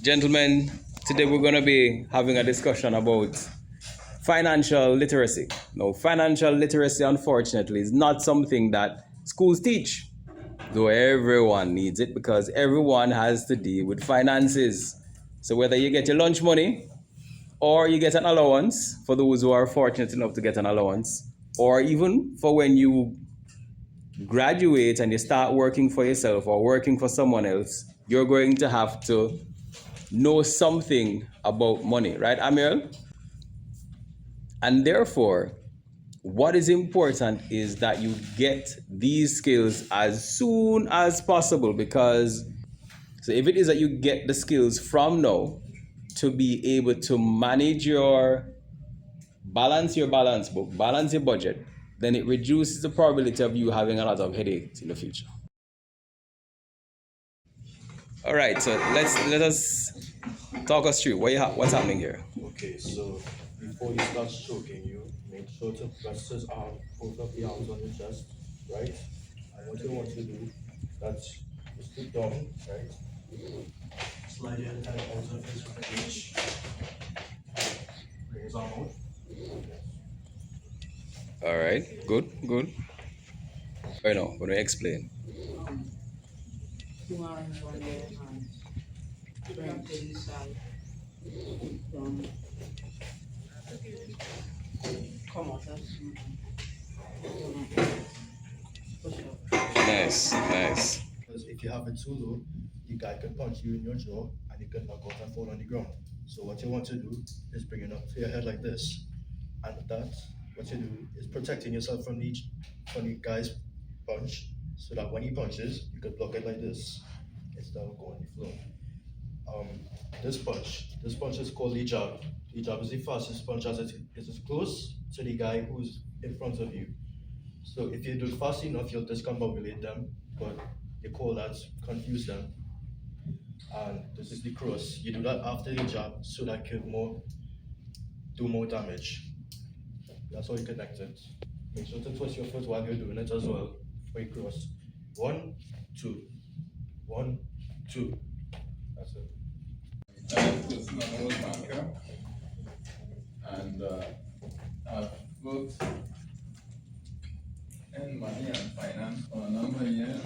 Gentlemen, today we're going to be having a discussion about financial literacy. Now, financial literacy, unfortunately, is not something that schools teach, though everyone needs it because everyone has to deal with finances. So, whether you get your lunch money or you get an allowance, for those who are fortunate enough to get an allowance, or even for when you graduate and you start working for yourself or working for someone else, you're going to have to know something about money, right, Amir? And therefore, what is important is that you get these skills as soon as possible because so if it is that you get the skills from now to be able to manage your balance book, balance your budget, then it reduces the probability of you having a lot of headaches in the future. All right, so let us talk us through what's happening here. Okay, so before you start stroking, you make sure to press his arm, both of the arms on your chest, right? And what you want to do, that's just look down, right? Slide your head out of his reach. Bring his arm out. All right, good. Right now, when we explain. Two arms on your hands. Bring to the side. Down. Come on, that's push up. Nice. Because if you have it too low, the guy can punch you in your jaw and you can knock out and fall on the ground. So what you want to do is bring it up to your head like this. And that, what you do is protecting yourself from the guy's punch, so that when he punches, you can block it like this instead of going the floor. This punch is called the jab. The jab is the fastest punch as it is close to the guy who's in front of you. So if you do it fast enough, you'll discombobulate them, but you call that confuse them. And this is the cross. You do that after the jab so that you can do more damage. That's how you connect it. Make sure to twist your foot while you're doing it as well for your cross. 1, 2. 1, 2. That's it. Just an old banker, and I've worked in money and finance for a number of years.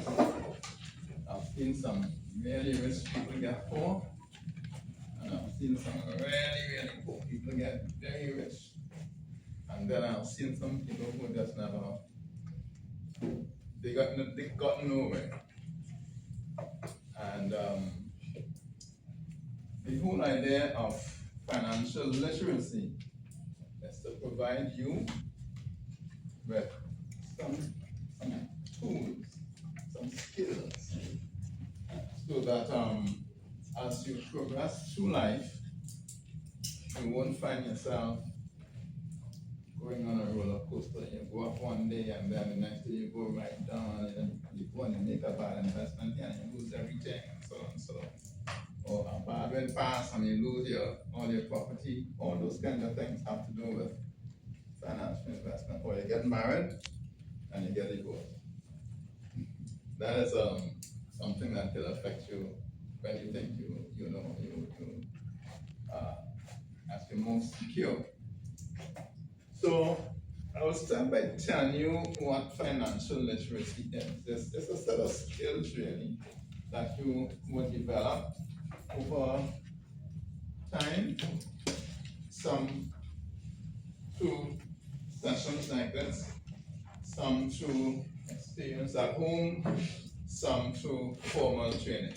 I've seen some really rich people get poor, and I've seen some really poor people get very rich. And then I've seen some people who just never, they got nowhere. And the whole idea of financial literacy is to provide you with some tools, some skills, so that as you progress through life, you won't find yourself going on a roller coaster. You go up one day and then the next day you go right down, and you go and make a bad investment and you lose everything, and so on and so on. Or a bad wind pass and you lose all your property. All those kinds of things have to do with financial investment. Or you get married and you get divorced. That is something that will affect you when you think as you're most secure. So I will start by telling you what financial literacy is. It's a set of skills really that you will develop over time, some through sessions like this, some through experience at home, some through formal training.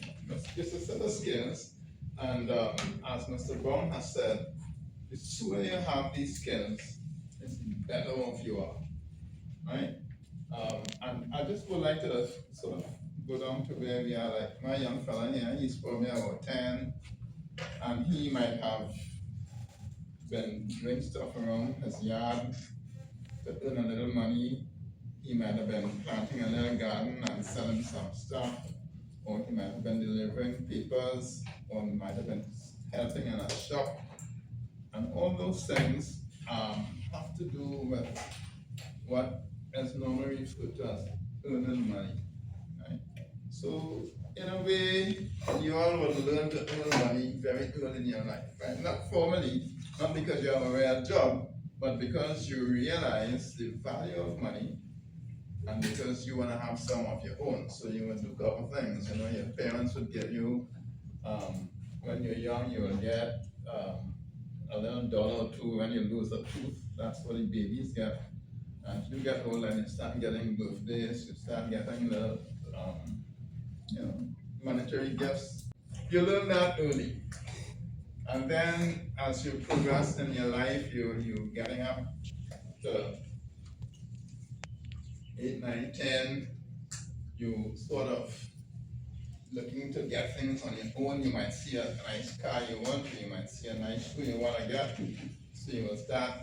It's a set of skills, and as Mr. Brown has said, the sooner you have these skills, the better off you are, right? And I just would like to sort of go down to where we are. Like my young fella here, he's probably about 10, and he might have been doing stuff around his yard to earn a little money. He might have been planting a little garden and selling some stuff, or he might have been delivering papers, or he might have been helping in a shop. And all those things have to do with what is normally referred to as earning money, right? So in a way, you all would learn to earn money very early in your life, right? Not formally, not because you have a real job, but because you realize the value of money and because you want to have some of your own. So you would do a couple things, you know, your parents would give you, when you're young, you will get a little dollar or two when you lose a tooth. That's what the babies get. And you get old and you start getting birthdays, you start getting little, you know, monetary gifts. You learn that early. And then as you progress in your life, you're getting up to 8, 9, 10, you sort of looking to get things on your own. You might see a nice car you want, you might see a nice shoe you want to get. So you will start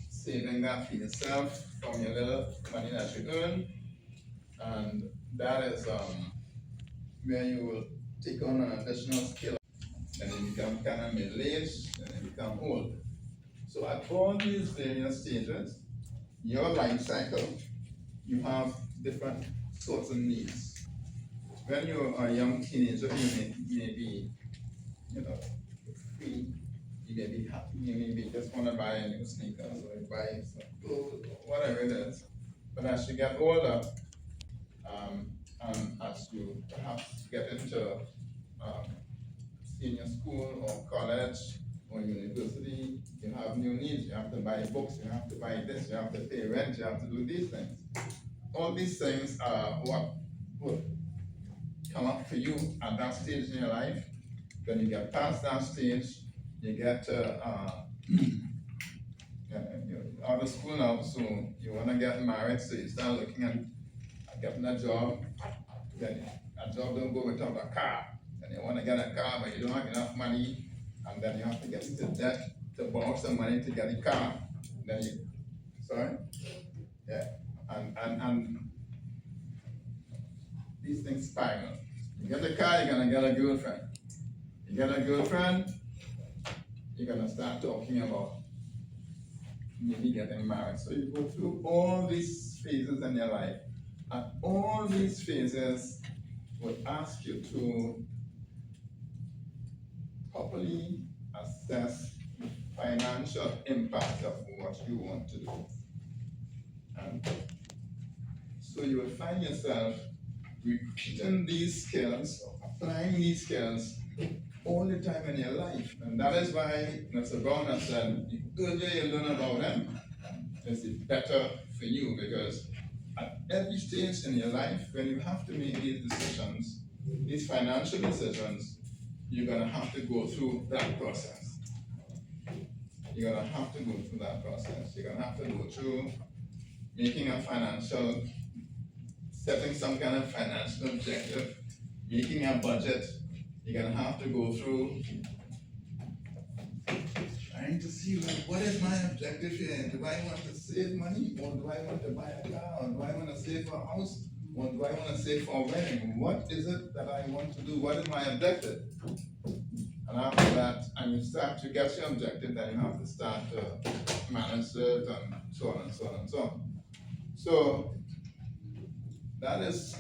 saving that for yourself from your little money that you earn. And that is where you will take on an additional skill. And you become kind of middle-aged, and you become old. So at all these various stages, your life cycle, you have different sorts of needs. When you're a young teenager, you may be, you know, free, you may be happy, you may be just want to buy a new sneakers or buy some clothes or whatever it is. But as you get older, and as you perhaps get into senior school or college or university, you have new needs. You have to buy books, you have to buy this, you have to pay rent, you have to do these things. All these things are what would come up for you at that stage in your life. When you get past that stage, you get you're out of school now, so you want to get married, so you start looking at getting a job. Then a job don't go without a car. And you want to get a car, but you don't have enough money, and then you have to get into debt to borrow some money to get a car. Then you, sorry? Yeah. And these things spiral. You get a car, you're gonna get a girlfriend. You get a girlfriend, you're gonna start talking about maybe getting married. So you go through all these phases in your life, and all these phases will ask you to properly assess the financial impact of what you want to do. And so you will find yourself repeating these skills, applying these skills all the time in your life. And that is why Mr. Brown has said, the earlier you learn about them, it's better for you, because at every stage in your life, when you have to make these decisions, these financial decisions, you're gonna have to go through that process. You're gonna have to go through that process. You're gonna have to go through making a financial, setting some kind of financial objective, making a budget. You're gonna have to go through trying to see what is my objective here. Do I want to save money, or do I want to buy a car, or do I want to save for a house, or do I want to save for a wedding? What is it that I want to do? What is my objective? And after that, and you start to get your objective, then you have to start to manage it, and so on and so on and so on. So that is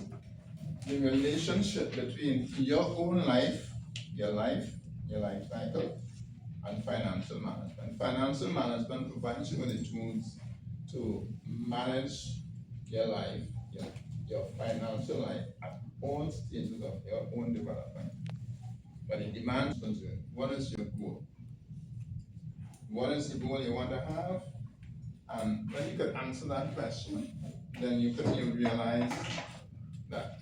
the relationship between your own life, your life cycle, and financial management. Financial management provides you with the tools to manage your life, your financial life at all stages of your own development. But it demands what is your goal? What is the goal you want to have? And when you could answer that question, then you realize that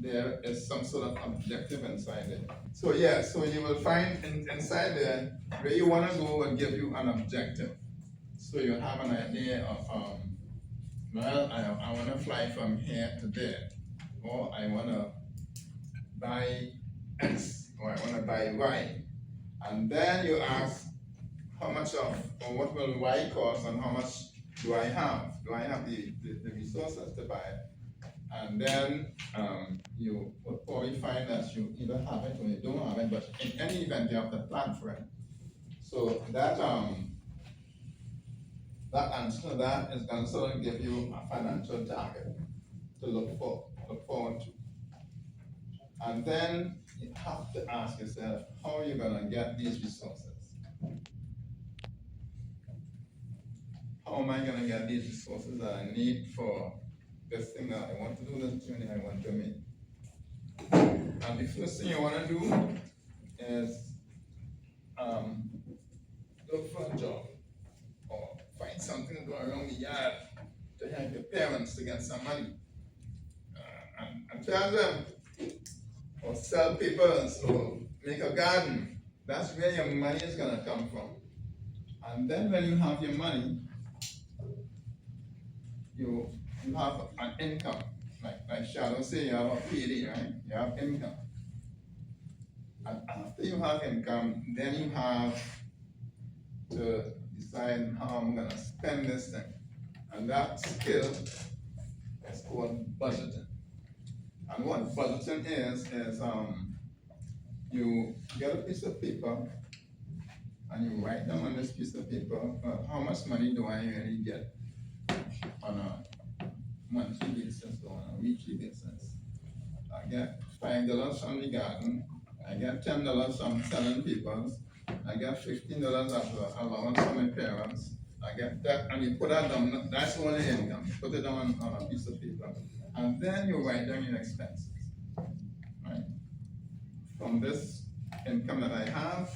there is some sort of objective inside it. So yeah, so you will find inside there where you want to go will give you an objective. So you have an idea of, well, I want to fly from here to there, or I want to buy X, or I want to buy Y. And then you ask, how much of, or what will Y cost, and how much do I have? Do I have the resources to buy it? And then you will probably find that you either have it or you don't have it, but in any event, you have to plan for it. So that answer to that is going to sort of give you a financial target to look forward to. And then you have to ask yourself, how are you gonna get these resources? How am I gonna get these resources that I need for this thing that I want to do, this journey I want to make? And the first thing you wanna do is look for a job or find something to do around the yard to help your parents to get some money. And tell them, or sell papers, or make a garden. That's where your money is gonna come from. And then when you have your money, you have an income. Like Shadow say, you have a payday, right? You have income. And after you have income, then you have to decide how I'm gonna spend this thing. And that skill is called budgeting. And what budgeting is you get a piece of paper and you write down on this piece of paper, how much money do I really get on a monthly basis or on a weekly basis. I get $5 from the garden, I get $10 from selling papers, I get $15 as an allowance from my parents, I get that, and you put that down, that's only income, you put it down on a piece of paper. And then you write down your expenses, right? From this income that I have,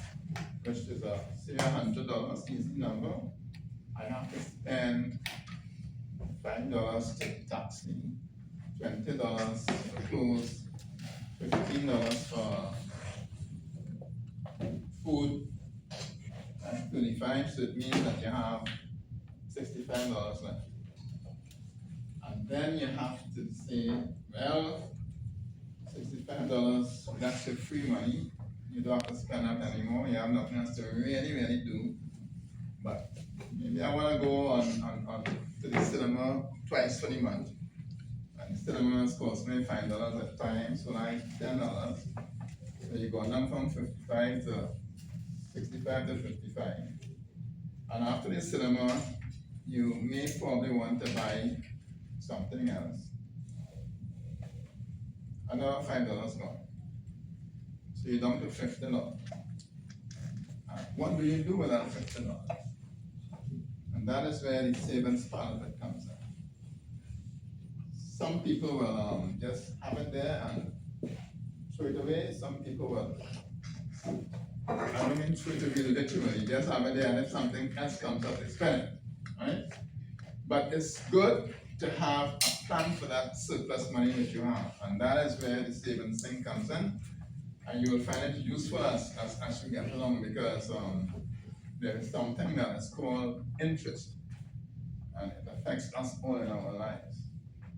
which is say $100, easy number, I have to spend $5 to taxi, $20 for clothes, $15 for food, and 25, so it means that you have $65 left. And then you have to say, well, $65, that's your free money. You don't have to spend that anymore. You have nothing else to really do. But maybe I want to go on to the cinema twice for the month. And the cinemas cost me $5 at a time, so like $10. So you go down from 55 to 65 to 55. And after the cinema, you may probably want to buy something else. Another $5 gone. So you're down to $50. What do you do with that $50? And that is where the savings part of it comes in. Some people will just have it there and throw it away. Some people will, I don't mean throw it away literally, just have it there, and if something else comes up, they spend it, right? But it's good to have a plan for that surplus money that you have, and that is where the savings thing comes in, and you will find it useful as you get along, because there is something that is called interest, and it affects us all in our lives.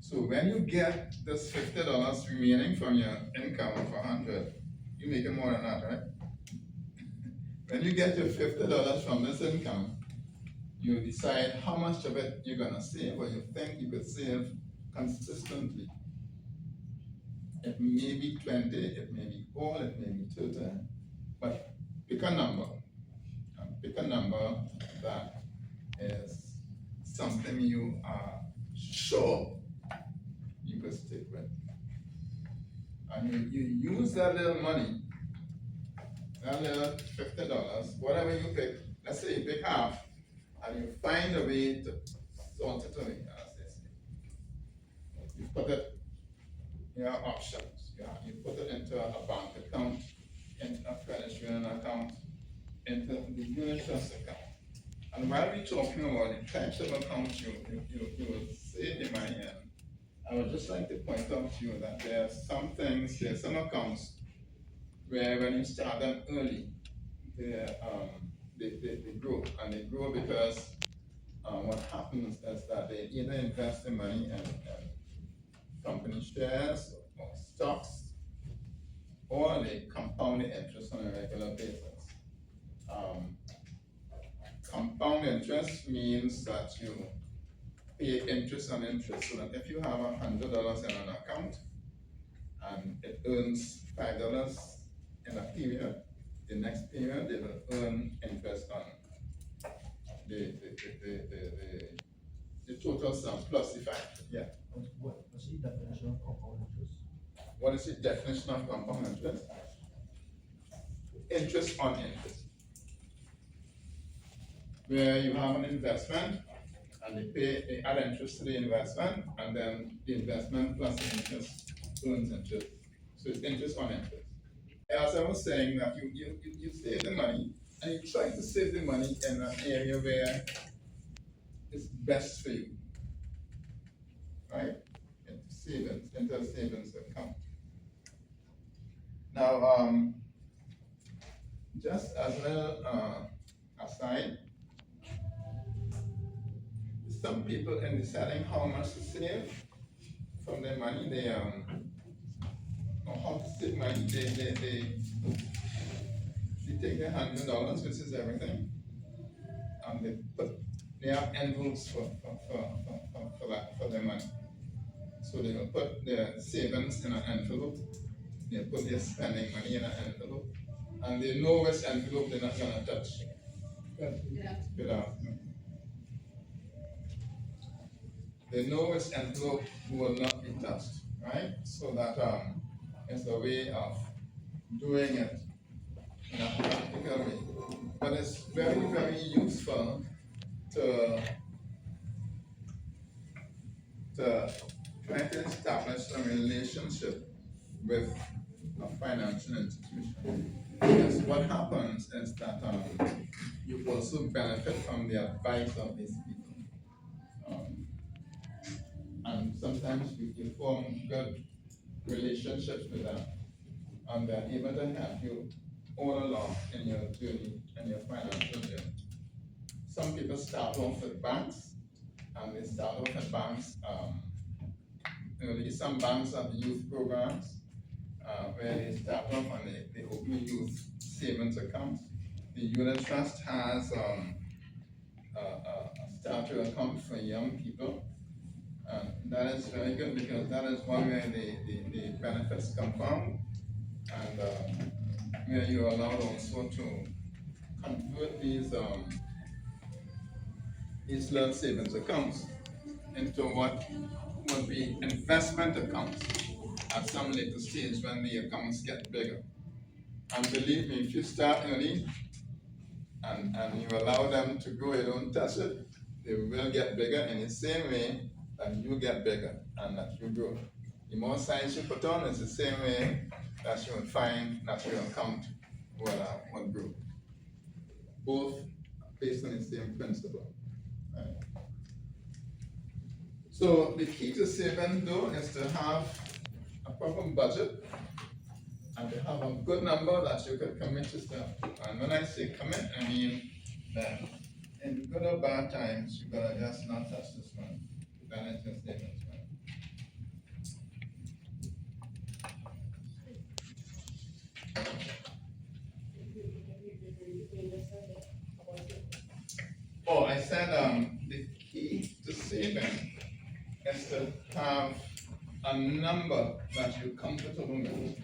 So when you get this $50 remaining from your income of 100, you make it more than that, right? When you get your $50 from this income, you decide how much of it you're gonna save, or you think you could save consistently. It may be 20, it may be 4, it may be 30, but pick a number. Pick a number that is something you are sure you could stick with. And you use that little money, that little $50, whatever you pick, let's say you pick half, and you find a way to sort it away, as they say. You put it in your options. You put it into a bank account, into a credit union account, into the unit trust account. And while we're talking about the types of accounts you will save the money in, I would just like to point out to you that there are some things, there are some accounts where when you start them early, they grow, and they grow because what happens is that they either invest the money in company shares or stocks, or they compound the interest on a regular basis. Compound interest means that you pay interest on interest, so that if you have $100 in an account and it earns $5 in a period, the next period they will earn interest on the total sum plus the 5. Yeah. What's the definition of compound interest? What what is the definition of compound interest? Interest on interest. Where you have an investment and they add interest to the investment, and then the investment plus the interest earns interest. So it's interest on interest. As I was saying, that you save the money, and you try to save the money in an area where it's best for you, right? Into a savings account. Now, just as well aside, some people in deciding how much to save from their money, they or how to save money, they take their $100, which is everything, and they have envelopes for their money. So they will put their savings in an envelope, they put their spending money in an envelope, and they know which envelope they're not gonna touch. They know which envelope will not be touched, right? So that it's a way of doing it in a practical way. But it's very, very useful to try to establish a relationship with a financial institution. Because what happens is that you also benefit from the advice of these people. And sometimes you form good relationships with them, and they're able to help you all along in your journey, in your financial journey. Some people start off with banks, and they start off at banks. Some banks have youth programs where they start off and they open a youth savings account. The Unit Trust has a starter account for young people. That is very good because that is one where the benefits come from, and where you are allowed also to convert these little savings accounts into what would be investment accounts at some later stage when the accounts get bigger. And believe me, if you start early and you allow them to grow, you don't touch it, they will get bigger in the same way that you get bigger and that you grow. The more size you put on is the same way that you will find that your account will grow. Both based on the same principle. Right? So the key to saving though is to have a proper budget and to have a good number that you can commit yourself to. And when I say commit, I mean that in good or bad times, you're gonna just not touch this money. Balance your savings, right? Oh, I said the key to saving is to have a number that you're comfortable with.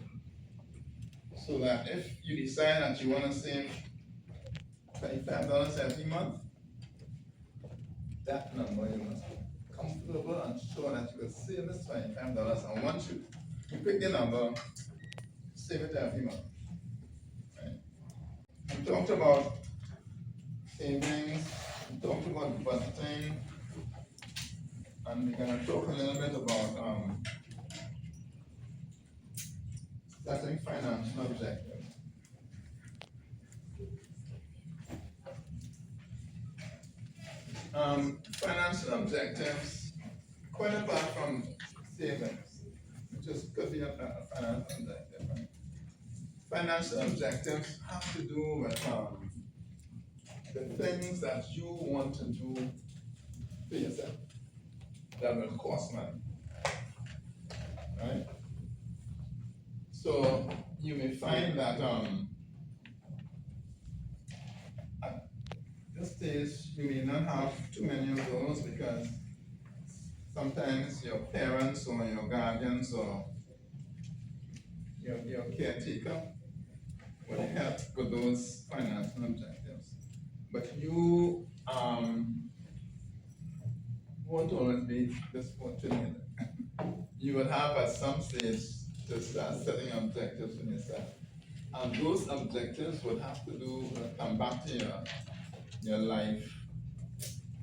So that if you decide that you want to save $25 every month, that number you must be comfortable and sure that you will save this $25. And once you pick the number, save it every month. Right? We talked about savings, we talked about budgeting, and we're going to talk a little bit about setting financial objectives. Financial objectives, quite apart from savings, which could be a financial objective. Right? Financial objectives have to do with the things that you want to do for yourself that will cost money. Right? So you may find that at this stage you may not have too many of those because sometimes your parents or your guardians or your caretaker will help with those financial objectives. But you won't always be this fortunate. You will have at some stage to start setting objectives for yourself. And those objectives would have to do, come back to your life,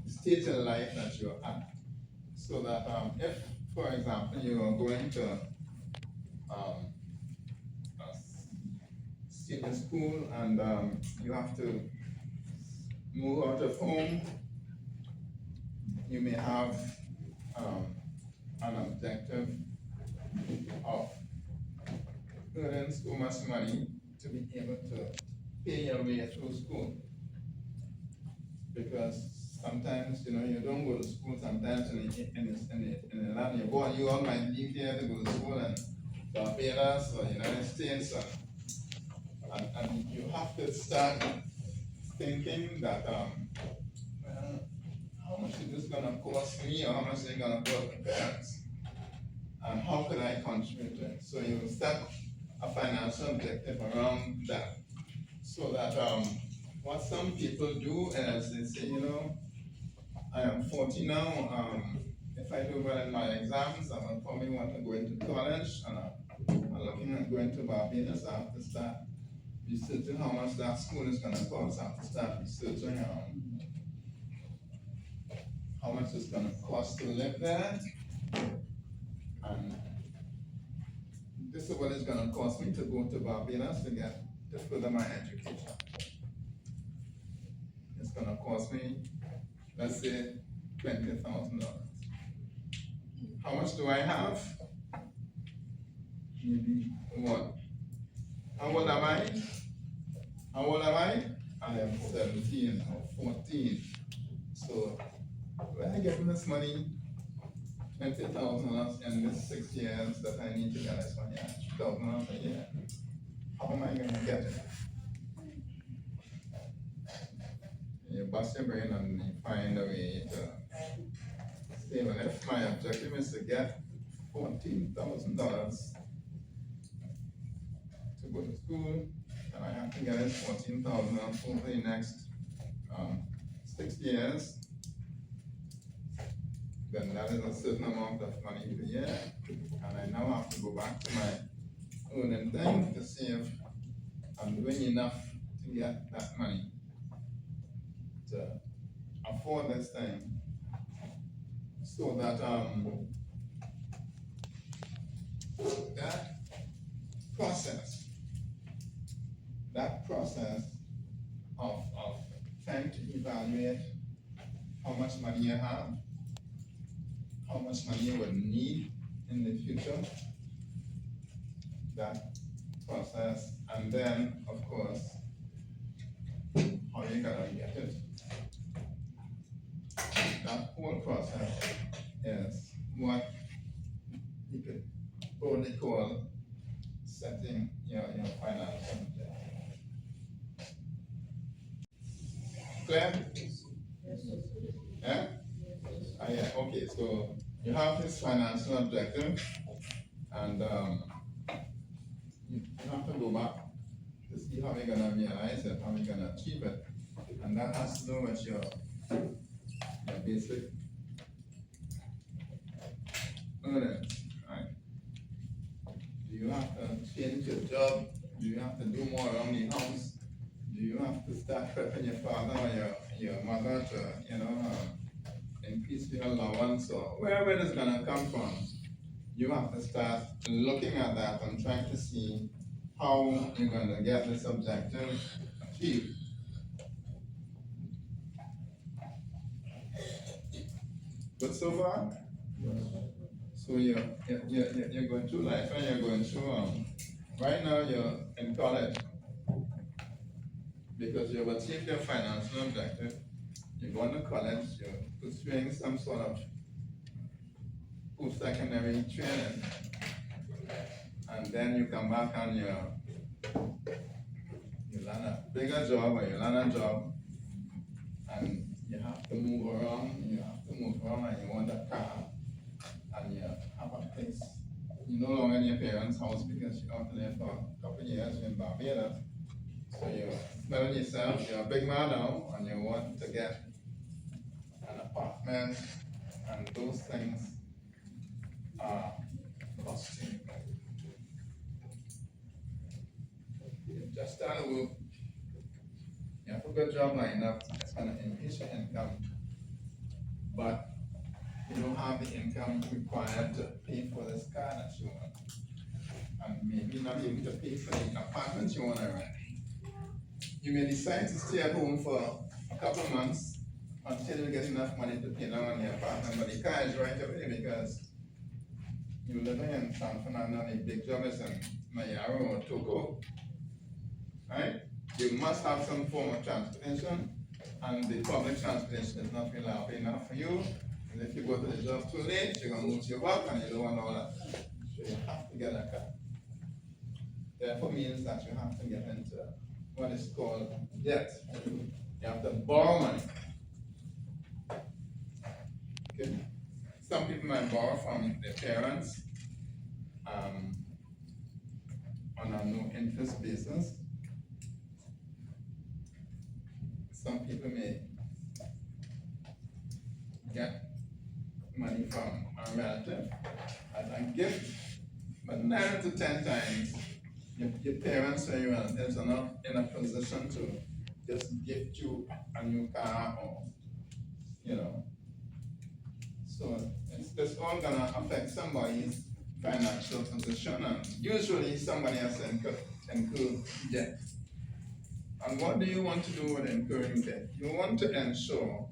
stage in life that you're at. So that if, for example, you are going to a senior school and you have to move out of home, you may have an objective of earning so much money to be able to pay your way through school. Because sometimes, you know, you don't go to school sometimes in the land you're born. You all might leave here to go to school in Barbados or United States, and you have to start thinking that, well, how much is this gonna cost me, or how much is it gonna cost my parents? And how could I contribute to it? So you set a financial objective around that. So that what some people do is they say, you know, I am 40 now, if I do well in my exams, I will probably want to go into college, and I'm looking at going to Barbados. I have to start researching how much that school is gonna cost. I have to start researching how much it's gonna cost to live there, and this is what it's gonna cost me to go to Barbados to further my education. It's gonna cost me, let's say, $20,000. How much do I have? Maybe what? How old am I? I am 17 or 14. So when I get this money, $20,000 in this 6 years that I need to get this money, $2,000 a year, how am I gonna get it? You bust your brain and you find a way to say, well, if my objective is to get $14,000 to go to school, and I have to get it $14,000 over the next 6 years, then that is a certain amount of money per year, and I now have to go back to my earning thing to see if I'm doing enough to get that money to afford this thing, so that that process of trying to evaluate how much money you have, how much money you would need in the future, that process, and then, of course, how you gonna get it. That whole process is what you could only call setting your financial objective. Clear? Yeah? Yeah, okay, so you have this financial objective, and you have to go back to see how you're gonna realize it, how you're gonna achieve it. And that has to do with your basic earnings, right? Do you have to change your job? Do you have to do more around the house? Do you have to start prepping your father or your mother to, increase your allowance, or wherever it is gonna come from? You have to start looking at that and trying to see how you're gonna get this objective achieved. Good so far? So you're going through life, and you're going through, right now you're in college, because you've achieved your financial objective. You're going to college, you're pursuing some sort of post-secondary training, and then you come back and you land a bigger job, or you land a job, and you have to move around, and you want a car, and you have a place. You're no longer in your parents' house because you're out there for a couple of years in Barbados. So you're smelling yourself, you're a big man now, and you want to get an apartment, and those things are costing. just start work. You have a good job lined up, it's gonna increase your income. But you don't have the income required to pay for this car that you want. And maybe not even to pay for the apartment you wanna rent. You may decide to stay at home for a couple of months until you get enough money to pay down on the apartment, but the car is right away because you're living in San Fernando and the big job is in Mayaro or Togo, right? You must have some form of transportation, and the public transportation is not reliable enough for you. And if you go to the job too late, you're gonna lose your work and you don't want all that. So you have to get a car. Therefore means that you have to get into what is called debt. You have to borrow money. Okay? Some people might borrow from their parents on a no interest basis. Some people may get money from a relative as a gift, but 9 out of 10 times, your parents or your relatives are not in a position to just gift you a new car or, you know. So it's all gonna affect somebody's financial position, and usually somebody has to incur debt. And what do you want to do with incurring debt? You want to ensure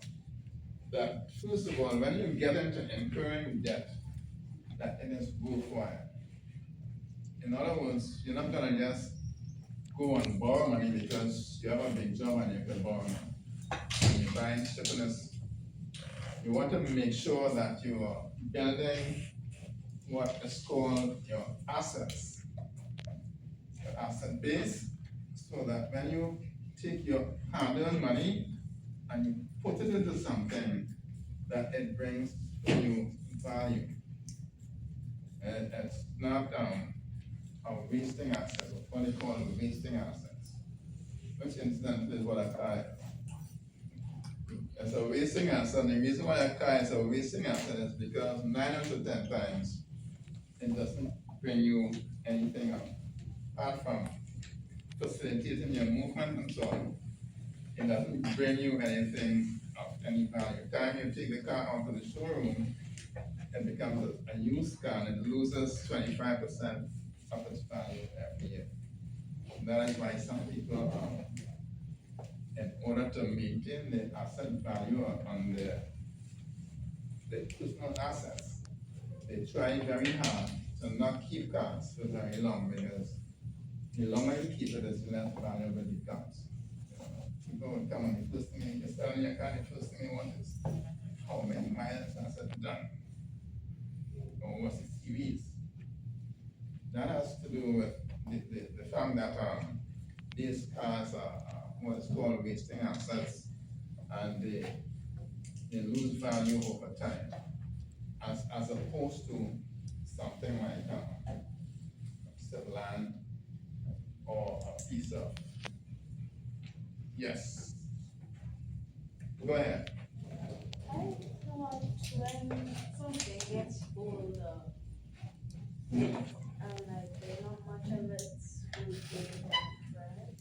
that, first of all, when you get into incurring debt, that it is worthwhile. In other words, you're not gonna just go and borrow money because you have a big job and you can borrow money. When you're buying shipping, you want to make sure that you are building what is called your assets, your asset base, so that when you take your hard-earned money and you put it into something, that it brings you value. And it's not a wasting asset, what they call wasting assets, which incidentally is what a car is. It's a wasting asset, and the reason why a car is a wasting asset is because 9 out of 10 times, it doesn't bring you anything up, apart from facilitating your movement and so on. It doesn't bring you anything of any value. The time you take the car out of the showroom, it becomes a used car and it loses 25% of its value every year. That is why some people, in order to maintain the asset value on their personal assets, they try very hard to not keep cars for very long, because the longer you keep it, the less valuable it becomes. People would come and the first thing you sell in your car, the first thing you want is how many miles has it done, or what's the series. That has to do with the fact that these cars are what is called wasting assets, and they lose value over time, as opposed to something like some land or a piece of. Yes. Go ahead. I thought when something gets old, and like not much of it's good, right?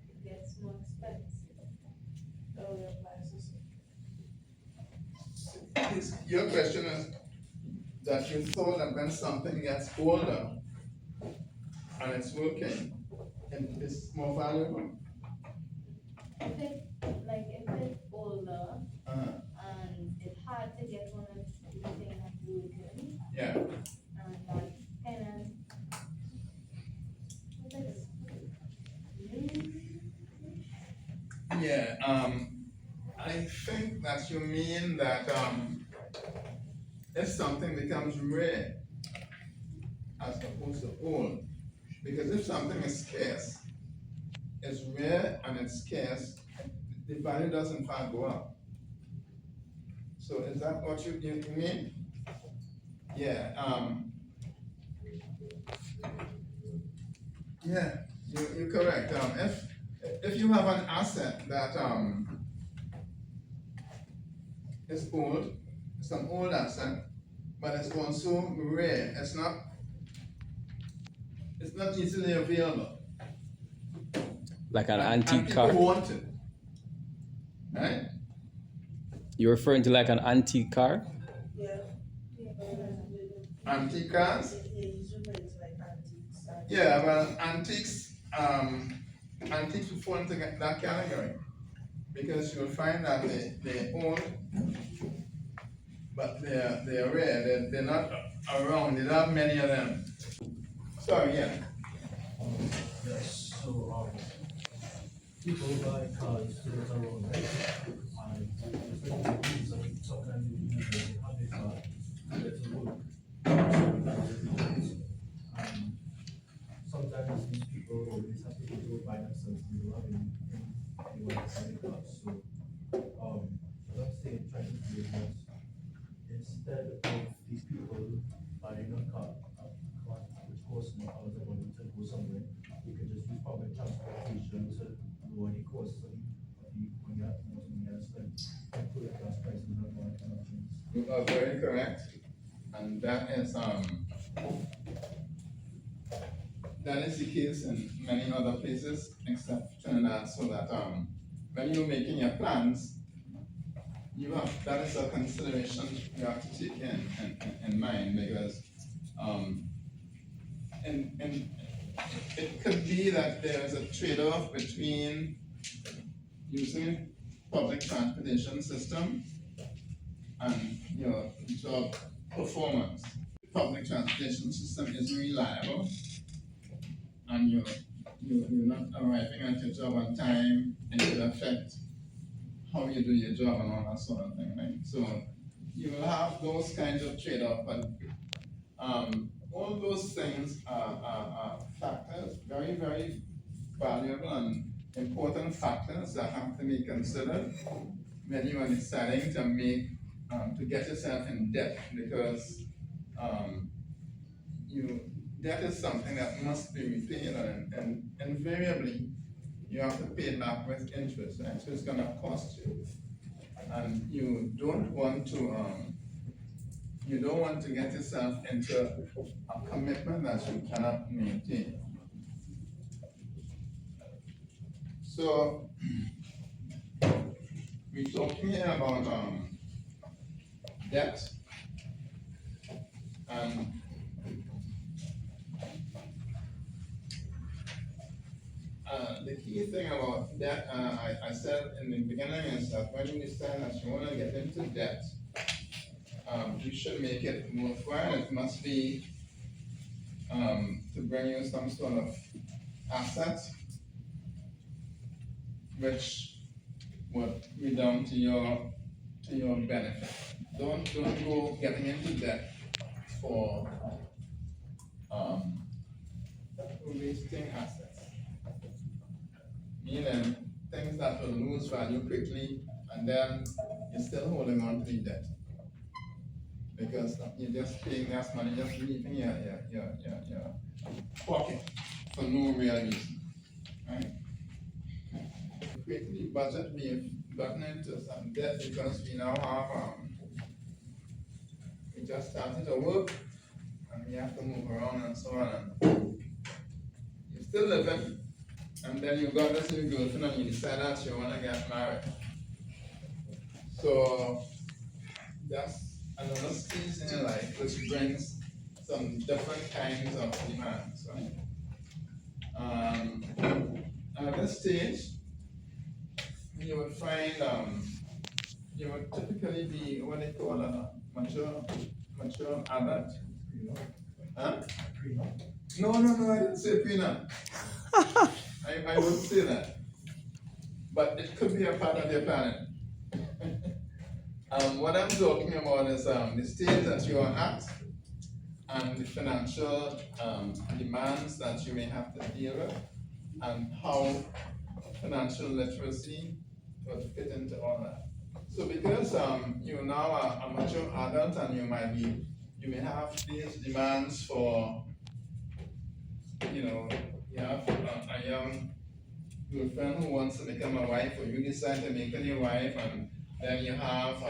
It gets more expensive. So the prices. Your question is that you thought that when something gets older and it's working, and it's more valuable. If it's older and it's hard to get one of the things working, Yeah. and that tenant, Yeah. I think that you mean that if something becomes rare as opposed to old, because if something is scarce, it's rare and it's scarce, the value does in fact go up. So is that what you mean? Yeah. Yeah, you're correct. If you have an asset that is old, it's an old asset, but it's also rare. It's not easily available. Like an And antique people car? want it. Right? You're referring to like an antique car? Antique cars? Yeah, well, antiques would fall into that category. Because you'll find that they're old, but they're rare, they're not around, there are many of them. Sorry, yeah. Yes, so, people buy cars to get around, right? And different reason, sometimes you have a car to get to work. And sometimes these people always have to go to by themselves, they don't have anything they want to buy a car. So, what I'm saying, trying to do is that instead of these people buying a car, which costs more hours of money to go somewhere, you can just use public transportation to lower the cost of when you have to spend, and put the gas prices and all that kind of things. You are very correct, and that is the case in many other places except Trinidad, so that when you're making your plans, that is a consideration you have to take in mind, because and it could be that there's a trade-off between using public transportation system and your job performance. Public transportation system is reliable, and you're not arriving at your job on time, and it will affect how you do your job and all that sort of thing, right? So you will have those kinds of trade-off, but all those things are factors, very, very valuable and important factors that have to be considered when you are deciding to to get yourself in debt, because debt is something that must be repaid, and invariably you have to pay it back with interest, right? So it's gonna cost you, and you don't want to get yourself into a commitment that you cannot maintain. So we're talking here about debt, and the key thing about debt, I said in the beginning, is that when you decide that you want to get into debt, you should make it worthwhile. It must be to bring you some sort of asset which would be down to your benefit. Don't go getting into debt for wasting assets, meaning things that will lose value quickly, and then you're still holding on to the debt because you're just paying that money, just leaving your pocket for no real reason, right? Quickly budget, we've gotten into some debt because we now have we just started to work and we have to move around and so on, and you're still living, and then you got this new girlfriend and you decide that you want to get married. So that's another stage in your life which brings some different kinds of demands, right? At this stage, you would find you would typically be what they call a mature adult. Huh? No, I didn't say prenup. I wouldn't say that. But it could be a part of your planning. What I'm talking about is the stage that you are at and the financial demands that you may have to deal with, and how financial literacy would fit into all that. So because you're now a mature adult and you may have these demands for, you have a young girlfriend who wants to become a wife, or you decide to make her your wife, and then you have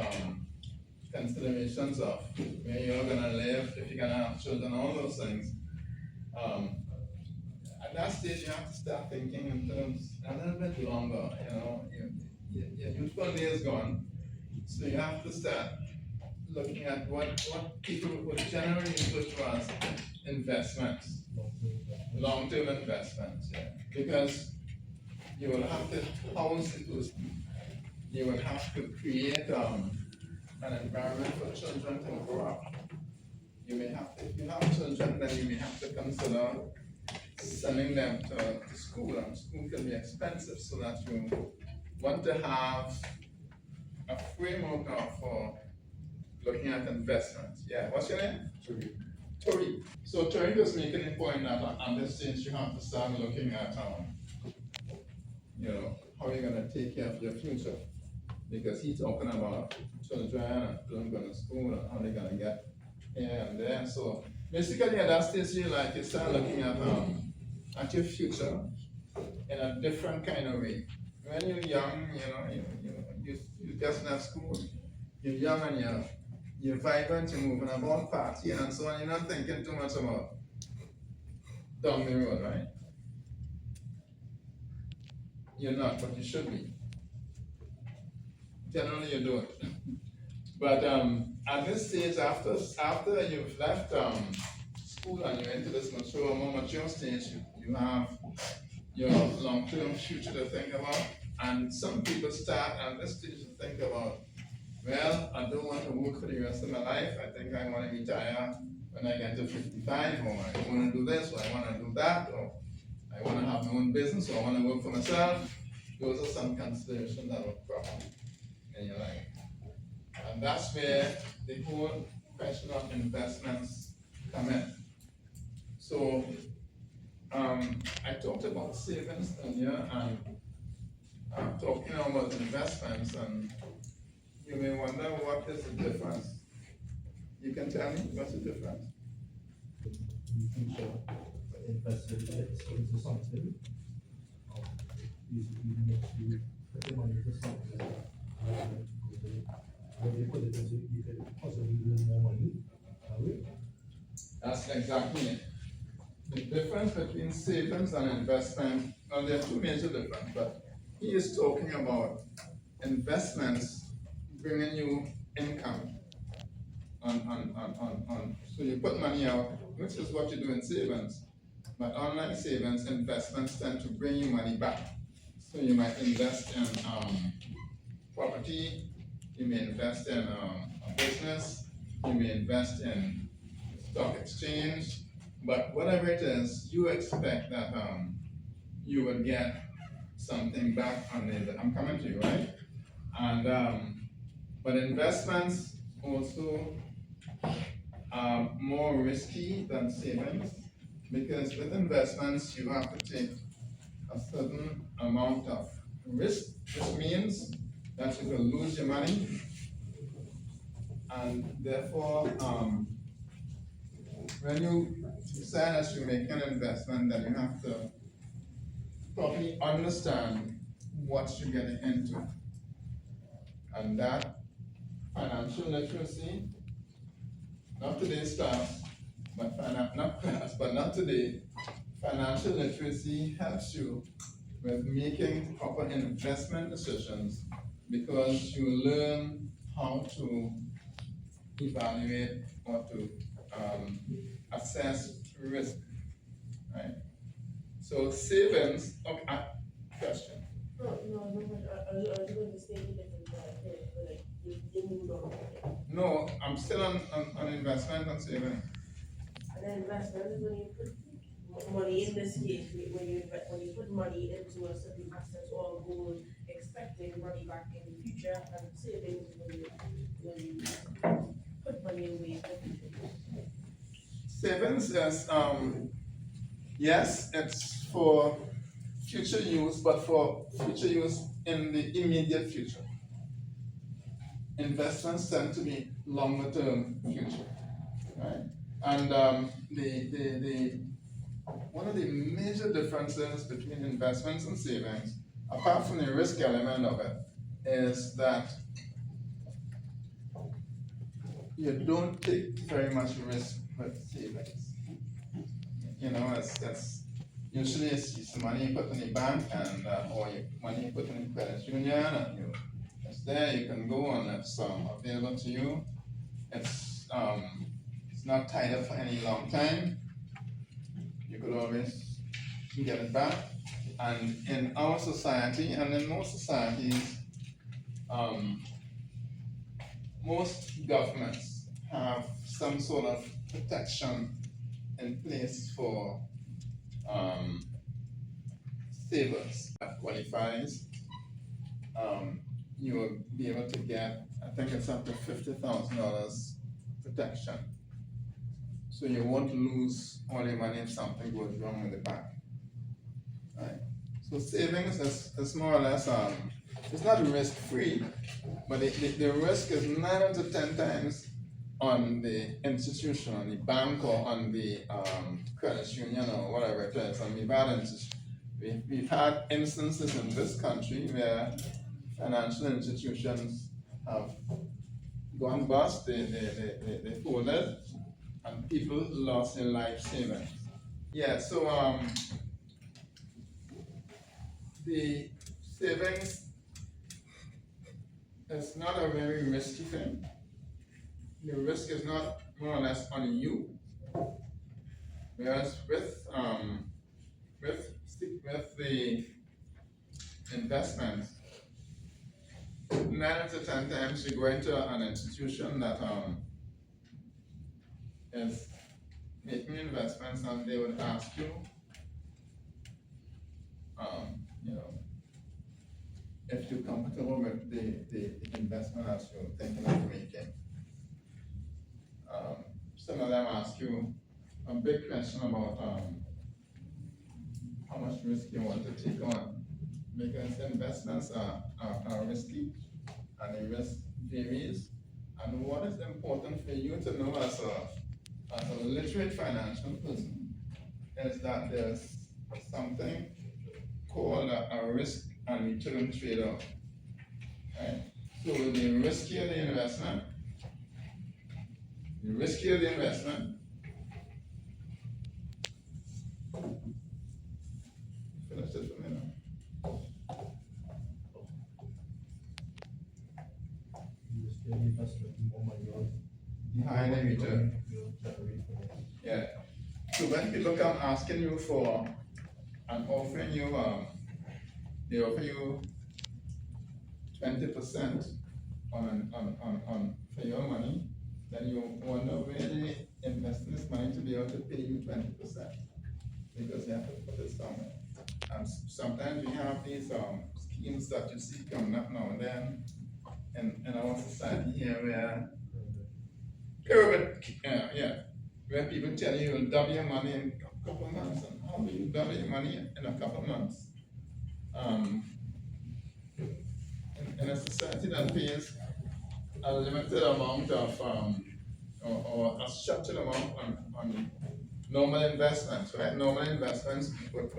considerations of where you're gonna live, if you're gonna have children, all those things. at that stage, you have to start thinking in terms a little bit longer, you know, your youthful day is gone, so you have to start looking at what people would generally refer to as investments, long-term investments, yeah. Because you will have to house the person, you will have to create an environment for children to grow up. You may have to, if you have children, then you may have to consider sending them to school, and school can be expensive, so that you want to have a framework for looking at investments. Yeah, what's your name? Tori. So Tori was making a point that at this stage you have to start looking at you know, how you're gonna take care of your future. Because he's talking about children and children going to school and how they're gonna get here and there. So basically at that stage you start looking at your future in a different kind of way. When you're young, you just left school, you're young and you're vibrant, you're moving about, partying and so on, you're not thinking too much about down the road, right? You're not, but you should be. Generally you don't. But at this stage, after you've left school and you're into this more mature stage, you have your long-term future to think about. And some people start at this stage to think about, well, I don't want to work for the rest of my life. I think I want to retire when I get to 55, or I want to do this, or I want to do that, or I want to have my own business, or I want to work for myself. Those are some considerations that will crop up in your life. And that's where the whole question of investments come in. So, I talked about savings earlier, and I'm talking about investments, and you may wonder what is the difference. You can tell me what's the difference? In future, invested into something, you put the money into something, when you put it into, you could possibly lose more money, That's exactly it. The difference between savings and investment, well, there are two major differences, but he is talking about investments bringing you income so you put money out, which is what you do in savings. But unlike savings, investments tend to bring you money back. So you might invest in property, you may invest in a business, you may invest in stock exchange, but whatever it is, you expect that you will get something back on it. I'm coming to you, right? And but investments also are more risky than savings, because with investments you have to take a certain amount of risk, which means that you will lose your money, and therefore when you decide that you make an investment, then you have to properly understand what you're getting into. And that financial literacy, not today's class, but not today, financial literacy helps you with making proper investment decisions, because you learn how to evaluate or to assess risk, right? So savings, okay, question. No, I was going to say the difference, but you moved on. No, I'm still on investment and savings. And then investment is when you put money in this case, when you put money into a certain asset or goal, expecting money back in the future, and savings is when you put money away for the future. Savings is, yes, it's for future use, but for future use in the immediate future. Investments tend to be longer term future, right? And one of the major differences between investments and savings, apart from the risk element of it, is that you don't take very much risk with savings. You know, usually it's money you put in the bank and, or money you put in the credit union and it's there, you can go and it's, available to you. It's not tied up for any long time. You could always get it back. And in our society and in most societies, most governments have some sort of protection in place for savers that qualifies. You will be able to get, I think it's up to $50,000 protection. So you won't lose all your money if something goes wrong with the bank. Right? So savings is more or less, it's not risk free, but the risk is 9 out of 10 times on the institution, on the bank or on the credit union or whatever it is. And we've had instances in this country where financial institutions have gone bust, they folded, and people lost their life savings. Yeah, so the savings is not a very risky thing. The risk is not more or less on you. Whereas with the investments, 9 out of 10 times you go into an institution that is making investments and they would ask you, if you're comfortable with the investment that you're thinking of making. Some of them ask you a big question about how much risk you want to take on, because investments are risky and the risk varies. And what is important for you to know as a literate financial person is that there's something called a risk and return trade-off. Right? So the riskier the investment, finish it for me now. You still invest more money on. Behind the return. You'll generate from it. Yeah. So when people come asking you for and offering you, they offer you 20% on for your money, then you wonder where they invest this money to be able to pay you 20%, because you have to put it somewhere. And sometimes we have these schemes that you see coming up now and then in our society here where pyramid, where people tell you you'll double your money in a couple of months. And how do you double your money in a couple of months? In a society that pays a limited amount of or a structured amount on normal investments, right? Normal investments would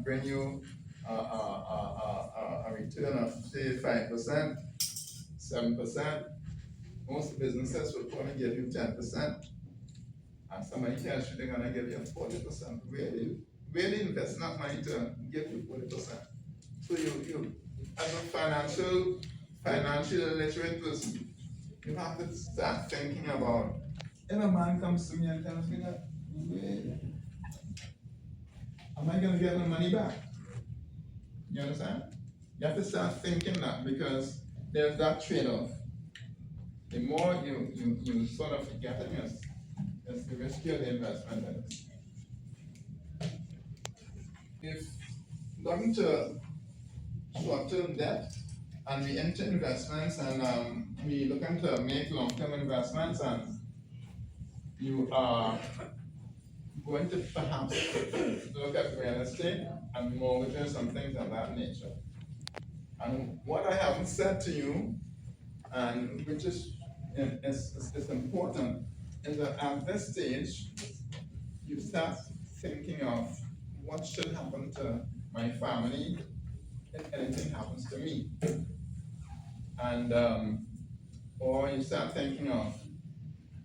bring you a return of say 5%, 7%. Most businesses would only give you 10%, and somebody tells you they're gonna give you 40%. Where they invest that money to give you 40%? So you as a financial literate person, you have to start thinking about, if a man comes to me and tells me that, am I gonna get my money back? You understand? You have to start thinking that, because there's that trade-off. The more you sort of get in this, it's the riskier the investment is. If going to short-term debt and we enter investments and we looking to make long-term investments, and you are going to perhaps look at real estate and mortgages and things of that nature. And what I haven't said to you, and which is important, is that at this stage, you start thinking of what should happen to my family if anything happens to me. And, or you start thinking of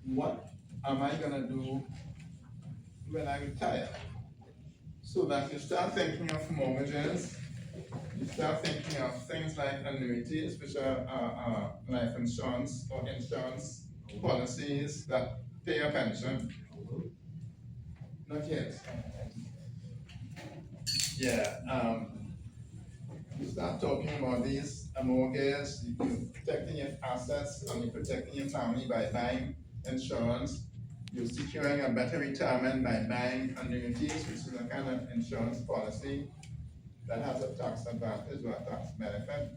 what am I gonna do when I retire? so that you start thinking of mortgages, you start thinking of things like annuities, which are life insurance or insurance policies that pay a pension. Not yet. Yeah, you start talking about these mortgage, you're protecting your assets and you're protecting your family by buying insurance. You're securing a better retirement by buying annuities, which is a kind of insurance policy that has a tax advantage or a tax benefit.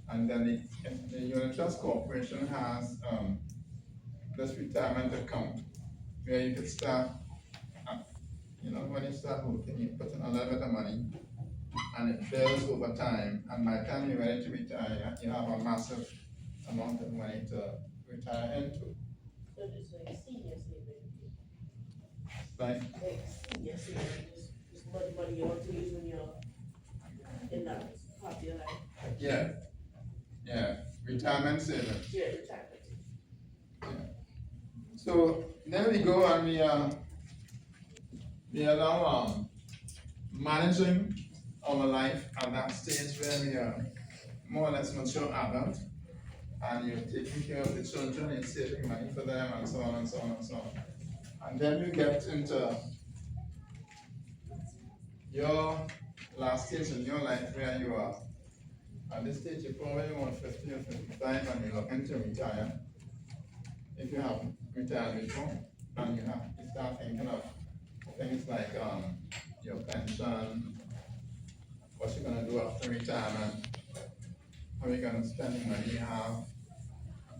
And then the unit trust corporation has this retirement account where you could start, when you start working, you put in a little bit of money and it builds over time. And by the time you're ready to retire, you have a massive amount of money to retire into. So it's like senior saving. Like, Senior saving, just money you want to use when you're in that part of your life. yeah, retirement savings. Yeah, retirement. So then we go and we are now managing our life at that stage where we are more or less mature adult, and you're taking care of the children, you're saving money for them, and so on and so on and so on. And then you get into your last stage in your life where you are. At this stage, you're probably about 50 or 55 and you're looking to retire. If you haven't retired before, and you start thinking of things like your pension, what you're gonna do after retirement, how you're gonna spend the money you have,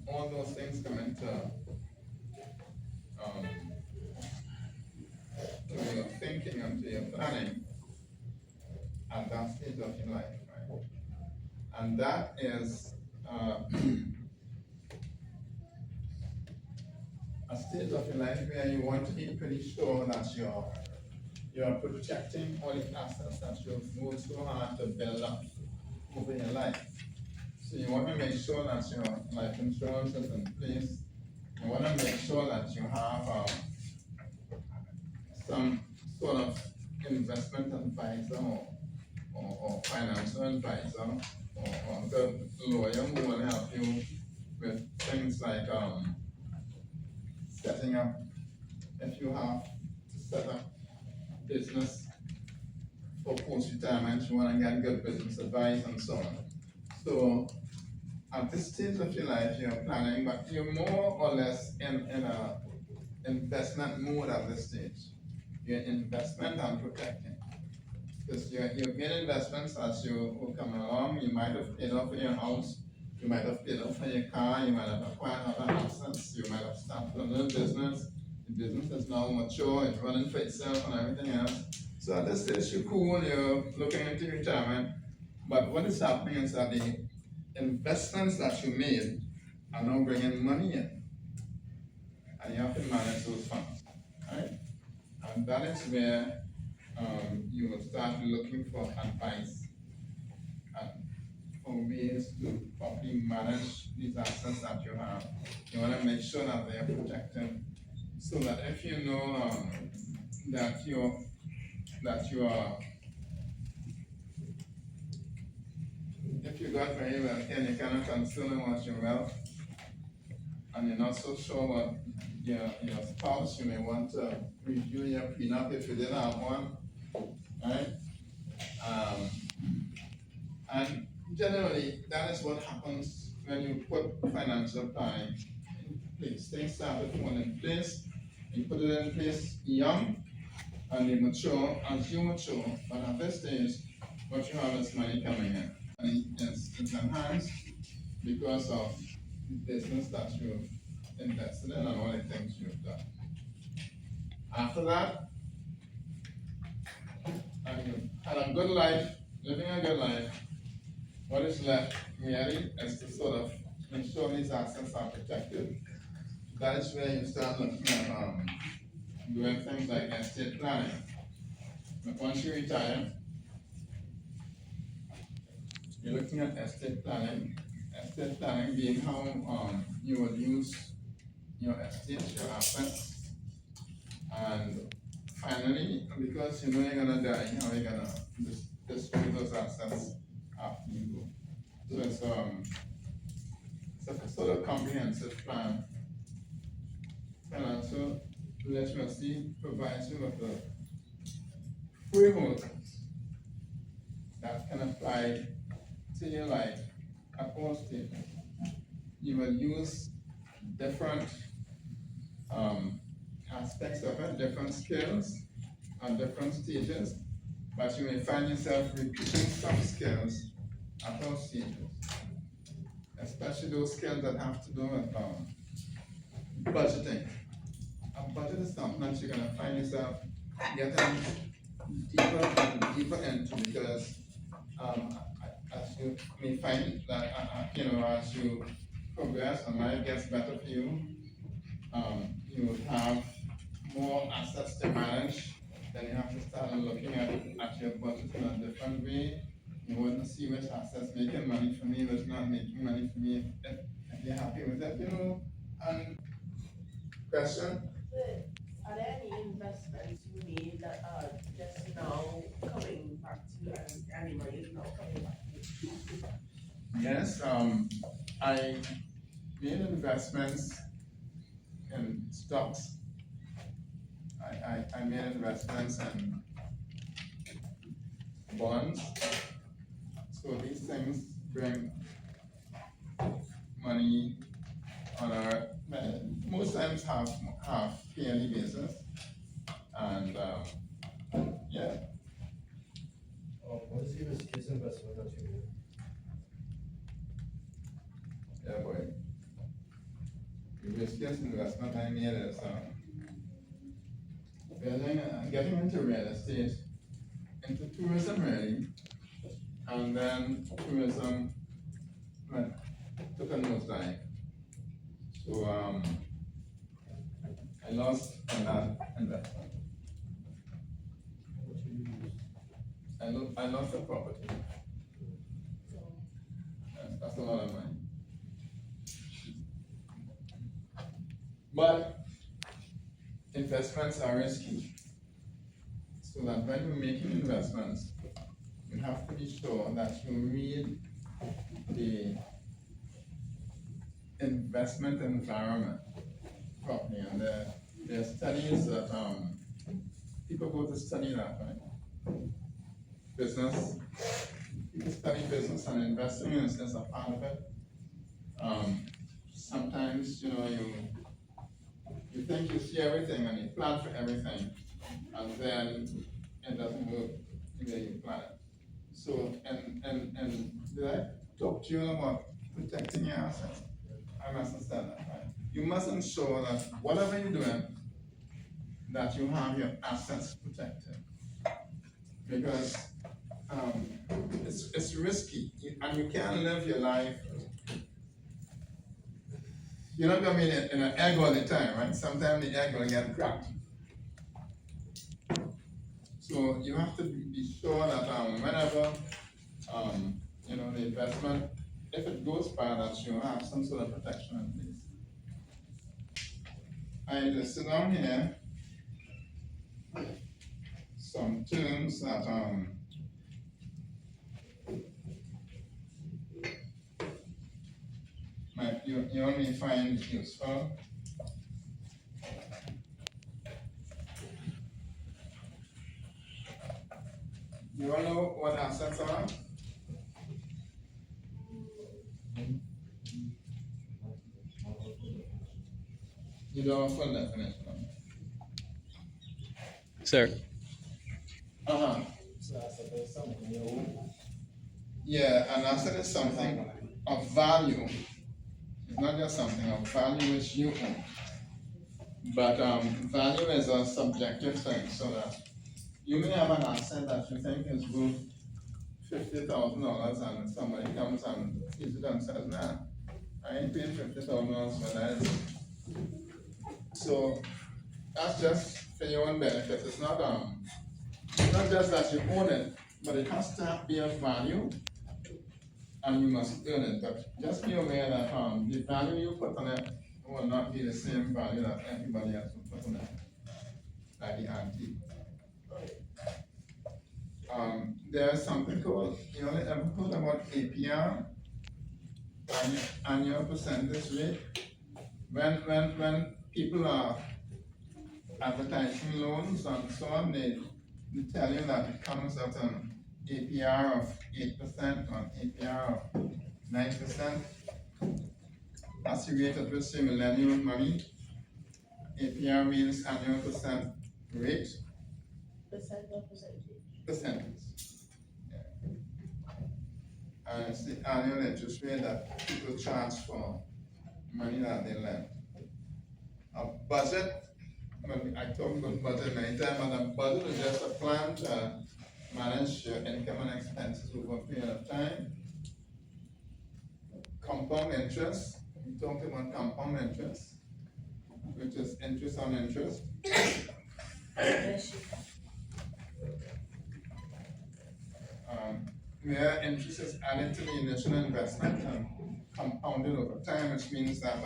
all those things come into to your thinking and to your planning at that stage of your life, right? And that is a stage of your life where you want to be pretty sure that you're protecting all the assets that you've worked so hard to build up over your life. So you want to make sure that your life insurance is in place. You want to make sure that you have some sort of investment advisor or financial advisor or a good lawyer who will help you with things like setting up, if you have to set up business for post-retirement, you want to get good business advice and so on. So at this stage of your life, you're planning, but you're more or less in a investment mode at this stage. You're investment and protecting. Because you're getting investments as you will come along. You might have paid off for your house, you might have paid off for your car, you might have acquired other assets, you might have started a new business. The business is now mature, it's running for itself and everything else. So at this stage, you're cool, you're looking into retirement. But what is happening is that the investments that you made are now bringing money in. And you have to manage those funds, right? And that is where you will start looking for advice and for ways to properly manage these assets that you have. You want to make sure that they are protected, so that if you know that you are, if you got very wealthy and you're kind of concerned about your wealth, and you're not so sure what your spouse, you may want to review your prenup if you didn't have one, right? And generally, that is what happens when you put financial planning in place. Things start to fall in place, you put it in place young, and they mature as you mature, but at this stage, what you have is money coming in. And it's enhanced because of the business that you've invested in and all the things you've done. After that, and you've had a good life, living a good life, what is left really is to sort of make sure these assets are protected. That is where you start looking at doing things like estate planning. But once you retire, you're looking at estate planning. Estate planning being how you will use your estate, your assets, and finally, because you know you're gonna die, how are you gonna distribute those assets after you go? So it's a sort of comprehensive plan. Financial literacy provides you with a framework that can apply to your life at all stages. You will use different aspects of it, different skills at different stages, but you may find yourself repeating some skills at all stages, especially those skills that have to do with budgeting. A budget is something that you're gonna find yourself getting deeper and deeper into because as you may find that as you progress and life gets better for you, you will have more assets to manage. Then you have to start looking at your budget in a different way. You want to see which assets making money for me, which not making money for me. If you're happy with it, And question? Are there any investments you made that are just now coming back to you and anybody is now coming back to you? Yes, I made investments in stocks. I made investments in bonds. So these things bring money on our, most times half yearly basis. And yeah. What is the riskiest investment that you made? Yeah, boy. The riskiest investment I made is getting into real estate, into tourism really, and then tourism took a nosedive. So I lost on that investment. What you use? I lost the property. That's a lot of money. But investments are risky. So that when you're making investments, you have to be sure that you read the investment environment properly. And there are studies that people go to study that, right? Business, people study business and investing is a part of it. Sometimes, you think you see everything and you plan for everything, and then it doesn't work the way you plan it. So, and did I talk to you about protecting your assets? I must understand that, right? You must ensure that whatever you're doing, that you have your assets protected. Because it's risky, and you can't live your life. You're not gonna be in an egg all the time, right? Sometimes the egg will get cracked. So you have to be sure that whenever the investment, if it goes bad, that you have some sort of protection in place. I listed down here some terms that you only find useful. You all know what assets are? You don't have a full definition of it. Sir. So asset is something you own. Yeah, an asset is something of value. It's not just something of value which you own. But value is a subjective thing, so that you may have an asset that you think is worth $50,000 and somebody comes and sees it and says, nah, I ain't paying $50,000 for that. So that's just for your own benefit. It's not just that you own it, but it has to be of value and you must earn it. But just be aware that the value you put on it will not be the same value that everybody else will put on it, like the antique. There's something called, you ever heard about APR? Annual percentage rate? When people are advertising loans and so on, they tell you that it comes at an APR of 8% or APR of 9%. That's the rate at which the millennial money. APR means annual percent rate. Percent or percentage? Percentage. Yeah. And it's the annual interest rate that people charge for money that they lend. A budget, I talk about budget many times, and a budget is just a plan to manage your income and expenses over a period of time. Compound interest, we talked about compound interest, which is interest on interest. Where interest is added to the initial investment and compounded over time, which means that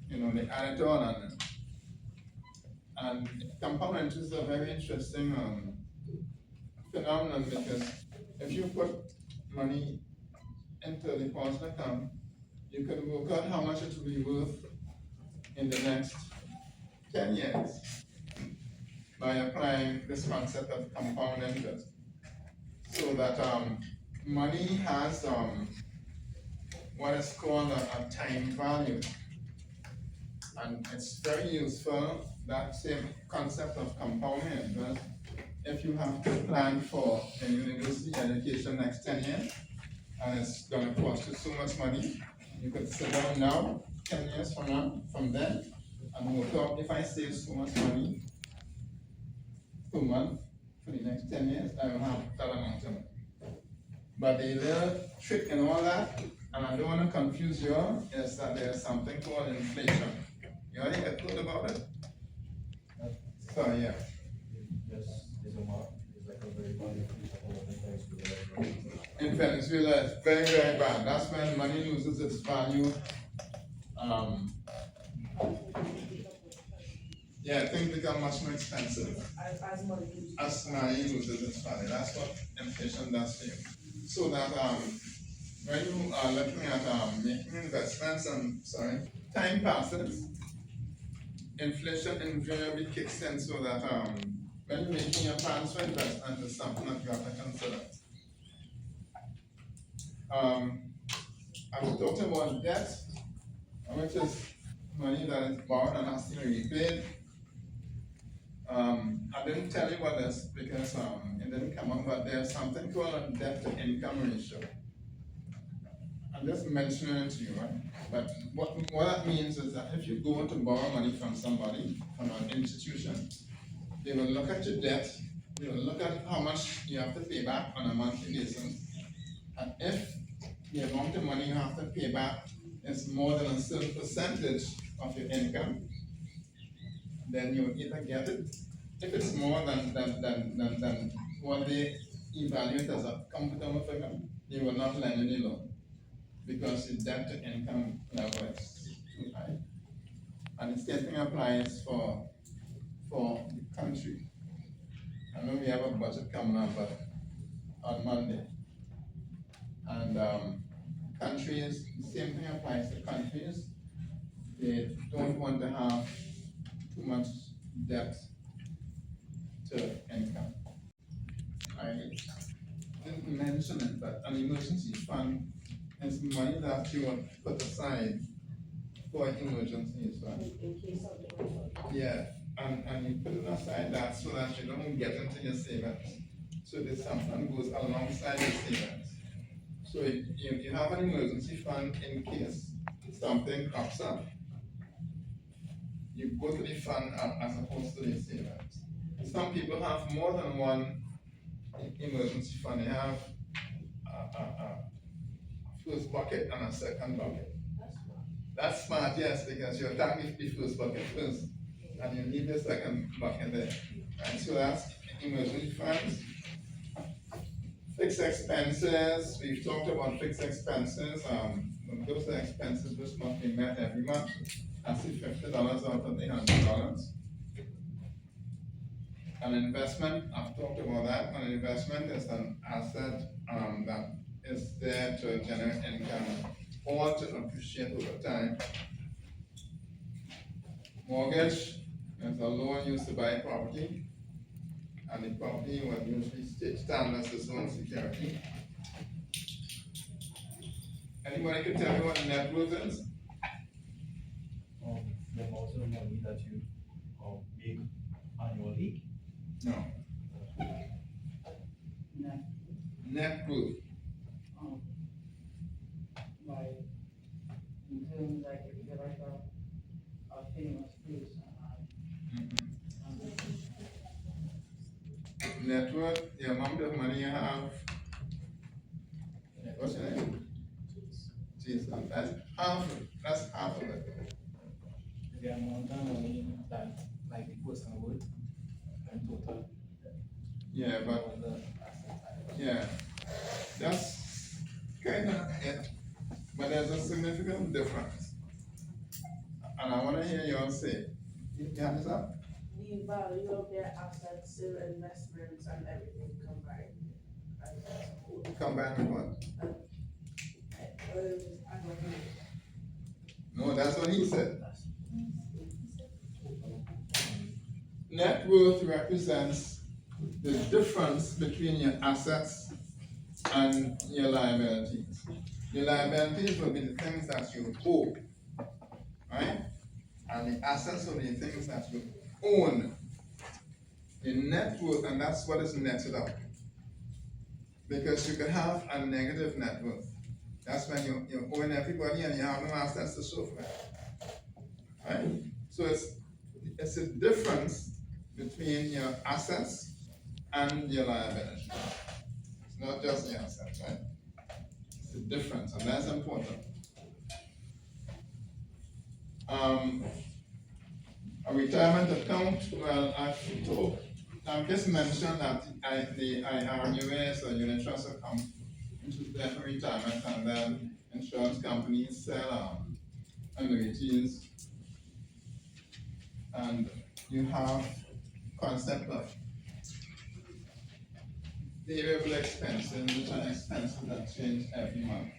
they add it on, and compound interest is a very interesting phenomenon, because if you put money into a deposit account, you can work out how much it will be worth in the next 10 years by applying this concept of compound interest. So that money has what is called a time value. And it's very useful, that same concept of compounding interest. If you have to plan for a university education next 10 years, and it's going to cost you so much money, you could sit down now, 10 years from then, and work out, if I save so much money per month for the next 10 years, I will have that amount of money. But the little trick in all that, and I don't want to confuse you all, is that there's something called inflation. You already heard about it? So, yeah. Yes, there's a mark, it's like a very bad In Venezuela, it's very, very bad. That's when money loses its value. Things become much more expensive As money. as money loses its value. That's what inflation does to you. So that when you are looking at making investments time passes, inflation invariably kicks in, so that when you're making your plans for investment, it's something that you have to consider. I was talking about debt, which is money that is borrowed and has to be repaid. I didn't tell you about this because it didn't come up, but there's something called a debt to income ratio. I'm just mentioning it to you, right? But what that means is that if you go to borrow money from somebody, from an institution, they will look at your debt, they will look at how much you have to pay back on a monthly basis. And if the amount of money you have to pay back is more than a certain percentage of your income, then you either get it. If it's more than what they evaluate as a comfortable figure, they will not lend any loan, because the debt to income level is too high. And the same thing applies for the country. I know we have a budget coming up, but on Monday. And countries, the same thing applies to countries. They don't want to have too much debt to income. I didn't mention it, but an emergency fund is money that you want to put aside for emergencies, right? In case something happens. Yeah, and you put it aside that so that you don't get into your savings. So this something goes alongside your savings. So you have an emergency fund in case something crops up. You go to the fund as opposed to the savings. Some people have more than one emergency fund. They have a first bucket and a second bucket. That's smart, yes, because you're tackling the first bucket first, and you leave the second bucket there. And so that's emergency funds. Fixed expenses, we've talked about fixed expenses. Those are expenses which must be met every month. That's the $50 out of the $100. An investment, I've talked about that, an investment is an asset, that is there to generate income or to appreciate over time. Mortgage is a loan used to buy property, and the property was usually stand as its own security. Anybody can tell me what net worth is? The amount of money that you make annually. No. No. Net worth. Like, in terms like if you get like a famous person, Net worth, the amount of money you have. What's your name? Jason. That's half of it. The amount of money that like the person would in total. Yeah, but All the assets. yeah, that's kind of it. But there's a significant difference. And I want to hear you all say, you have this up? The value of their assets, their investments and everything combined. Combined with what? I don't know. No, that's what he said. Net worth represents the difference between your assets and your liabilities. Your liabilities will be the things that you owe, right? And the assets will be the things that you own. The net worth, and that's what is netted out. Because you can have a negative net worth. That's when you own everybody and you have no assets to show for it. Right? So it's a difference between your assets and your liability. It's not just your assets, right? It's a difference, and that's important. A retirement account, well, I've just mentioned that the IRUS or unit trust account, which is there for retirement, and then insurance companies sell annuities. And you have concept of variable expenses, which are expenses that change every month.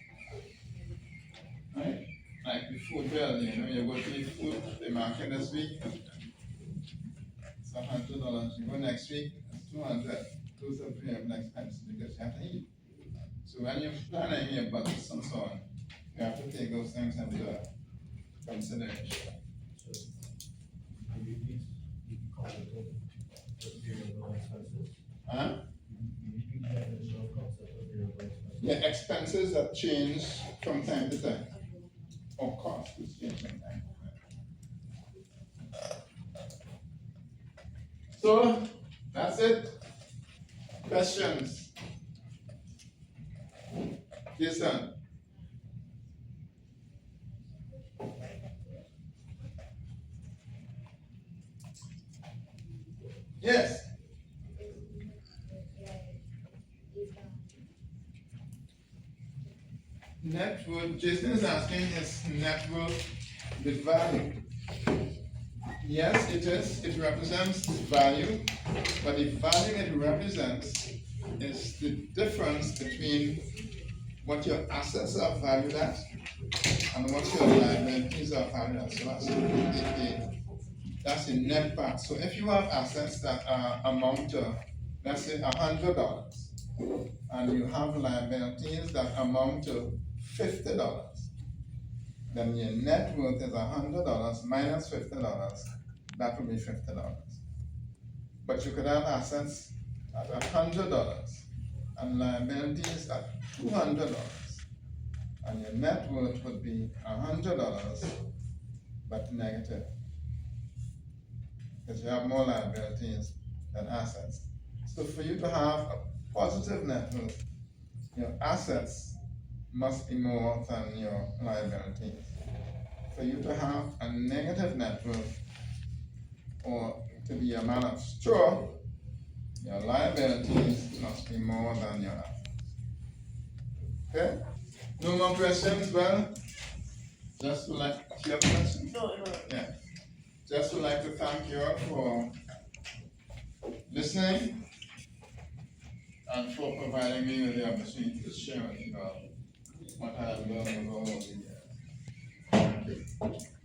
Right? Like the food bill, you go to the food, they market this week, it's $100. You go next week, it's $200. Those are variable expenses because you have to eat. So when you're planning your budgets and so on, you have to take those things into consideration. So maybe we call it variable expenses. Huh? Maybe we have a additional concept of variable expenses. Yeah, expenses that change from time to time. Or costs that change from time to time. So, that's it. Questions? Jason? Yes? Net worth, Jason is asking, is net worth with value? Yes, it is. It represents value, but the value it represents is the difference between what your assets are valued at and what your liabilities are valued at. So that's the net part. So if you have assets that amount to, let's say, $100, and you have liabilities that amount to $50, then your net worth is $100 minus $50. That would be $50. But you could have assets at $100 and liabilities at $200, and your net worth would be $100 but negative, because you have more liabilities than assets. So for you to have a positive net worth, your assets must be more than your liabilities. For you to have a negative net worth, or to be a man of straw, your liabilities must be more than your assets. Okay? No more questions? Well, just would like, do you have questions? No. Yeah. Just would like to thank you all for listening and for providing me with the opportunity to share with you what I have learned over all the years. Thank you.